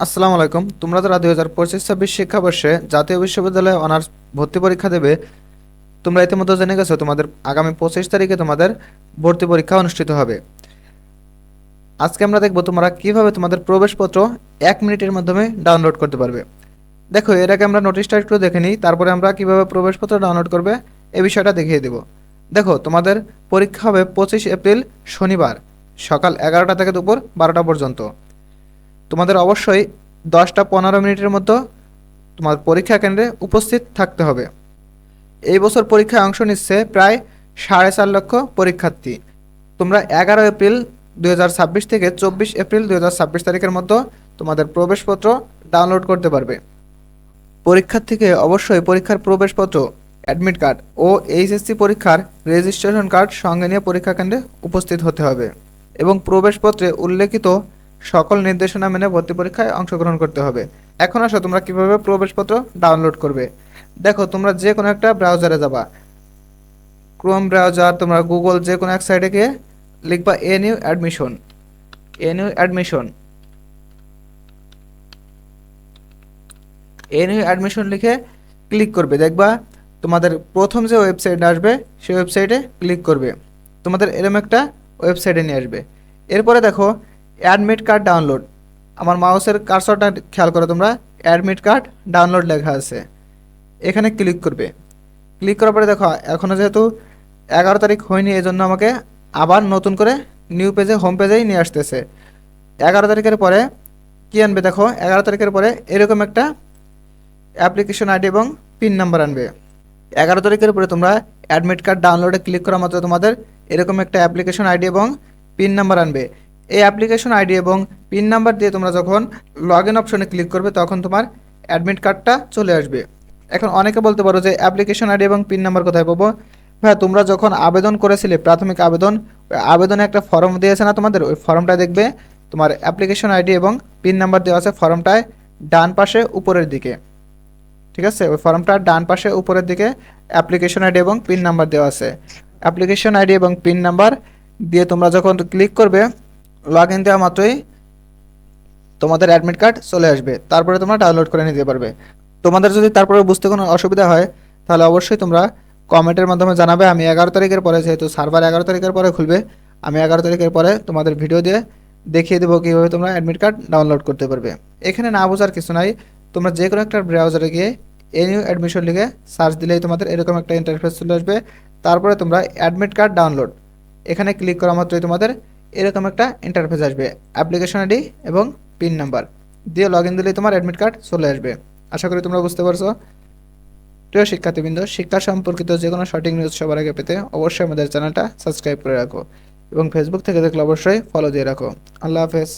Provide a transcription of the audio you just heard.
আসসালামু আলাইকুম। তোমরা যারা 2025-26 শিক্ষাবর্ষে জাতীয় বিশ্ববিদ্যালয়ে অনার্স ভর্তি পরীক্ষা দেবে, তোমরা ইতিমধ্যে জেনে গেছো তোমাদের আগামী 25 তারিখে তোমাদের ভর্তি পরীক্ষা অনুষ্ঠিত হবে। আজকে আমরা দেখব তোমরা কিভাবে তোমাদের প্রবেশপত্র 1 মিনিটের মাধ্যমে ডাউনলোড করতে পারবে। দেখো, এর আগে আমরা নোটিশটা একটু দেখে নিই, তারপরে আমরা কিভাবে প্রবেশপত্র ডাউনলোড করবে এই বিষয়টা দেখিয়ে দেব। দেখো, তোমাদের পরীক্ষা হবে 25 এপ্রিল শনিবার সকাল 11টা থেকে দুপুর 12টা পর্যন্ত। তোমাদের অবশ্যই 10টা 15 মিনিটের মধ্যে তোমার পরীক্ষা কেন্দ্রে উপস্থিত থাকতে হবে। এই বছর পরীক্ষায় অংশ নিচ্ছে প্রায় 4.5 লক্ষ পরীক্ষার্থী। তোমরা 11 এপ্রিল 2026 থেকে 24 এপ্রিল 2026 তারিখের মধ্যে তোমাদের প্রবেশপত্র ডাউনলোড করতে পারবে। পরীক্ষার্থীকে অবশ্যই পরীক্ষার প্রবেশপত্র, অ্যাডমিট কার্ড ও এইচএসসি পরীক্ষার রেজিস্ট্রেশন কার্ড সঙ্গে নিয়ে পরীক্ষা কেন্দ্রে উপস্থিত হতে হবে এবং প্রবেশপত্রে উল্লেখিত সকল নির্দেশনা মেনে ভর্তি পরীক্ষায় অংশগ্রহণ করতে হবে। এখন আসো তোমরা কিভাবে প্রবেশপত্র ডাউনলোড করবে। দেখো, তোমরা যে কোনো একটা ব্রাউজারে যাবা, ক্রোম ব্রাউজার, তোমরা গুগল যে কোনো এক সাইটে গিয়ে লিখবা NU admission. NU admission NU admission লিখে ক্লিক করবে। দেখবা তোমাদের প্রথম যে ওয়েবসাইট আসবে সেই ওয়েবসাইটে ক্লিক করবে, তোমাদের এরকম একটা ওয়েবসাইটে নিয়ে আসবে। এরপরে দেখো অ্যাডমিট কার্ড ডাউনলোড, আমার মাউসের কার্সরটা খেয়াল করো তোমরা, অ্যাডমিট কার্ড ডাউনলোড লেখা আছে, এখানে ক্লিক করবে। ক্লিক করার পরে দেখো এখনও যেহেতু 11 তারিখ হয়নি, এই জন্য আমাকে আবার নতুন করে নিউ পেজে, হোম পেজেই নিয়ে আসতেছে। 11 তারিখের পরে কি আনবে দেখো, 11 তারিখের পরে এরকম একটা অ্যাপ্লিকেশন আইডি এবং পিন নাম্বার আনবে। 11 তারিখের উপরে তোমরা অ্যাডমিট কার্ড ডাউনলোডে ক্লিক করা মাত্র তোমাদের এরকম একটা অ্যাপ্লিকেশন আইডি এবং পিন নাম্বার আনবে। এই অ্যাপ্লিকেশন আইডি এবং পিন নাম্বার দিয়ে তোমরা যখন লগ ইন অপশনে ক্লিক করবে তখন তোমার অ্যাডমিট কার্ডটা চলে আসবে। এখন অনেকে বলতে পারো যে অ্যাপ্লিকেশন আইডি এবং পিন নাম্বার কোথায় পাবো? হ্যাঁ, তোমরা যখন আবেদন করেছিলে প্রাথমিক আবেদন, ওই আবেদনে একটা ফর্ম দিয়েছে না তোমাদের, ওই ফর্মটা দেখবে তোমার অ্যাপ্লিকেশন আইডি এবং পিন নাম্বার দেওয়া আছে ফর্মটায় ডান পাশে উপরের দিকে। ঠিক আছে, ওই ফর্মটার ডান পাশে উপরের দিকে অ্যাপ্লিকেশন আইডি এবং পিন নাম্বার দেওয়া আছে। অ্যাপ্লিকেশন আইডি এবং পিন নাম্বার দিয়ে তোমরা যখন ক্লিক করবে, লগ ইন দেওয়া মাত্রই তোমাদের অ্যাডমিট কার্ড চলে আসবে, তারপরে তোমরা ডাউনলোড করে নিতে পারবে। তোমাদের যদি তারপরে বুঝতে কোনো অসুবিধা হয় তাহলে অবশ্যই তোমরা কমেন্টের মাধ্যমে জানাবে। আমি 11 তারিখের পরে, যেহেতু সার্ভার 11 তারিখের পরে খুলবে, আমি 11 তারিখের পরে তোমাদের ভিডিও দিয়ে দেখিয়ে দেবো কীভাবে তোমরা অ্যাডমিট কার্ড ডাউনলোড করতে পারবে। এখানে না বোঝার কিছু নাই, তোমরা যে কোনো একটা ব্রাউজারে গিয়ে এনইউ অ্যাডমিশন লিখে সার্চ দিলেই তোমাদের এরকম একটা ইন্টারফেস চলে আসবে। তারপরে তোমরা অ্যাডমিট কার্ড ডাউনলোড এখানে ক্লিক করা মাত্রই তোমাদের এরকম একটা ইন্টারফেস আসবে, অ্যাপ্লিকেশন আইডি এবং পিন নাম্বার দিয়ে লগ ইন দিলেই তোমার অ্যাডমিট কার্ড চলে আসবে। আশা করি তোমরা বুঝতে পারছো। প্রিয় শিক্ষার্থীবৃন্দ, শিক্ষা সম্পর্কিত যে কোনো সঠিক নিউজ সবার আগে পেতে অবশ্যই আমাদের চ্যানেলটা সাবস্ক্রাইব করে রাখো এবং ফেসবুক থেকে দেখলে অবশ্যই ফলো দিয়ে রাখো। আল্লাহ হাফেজ।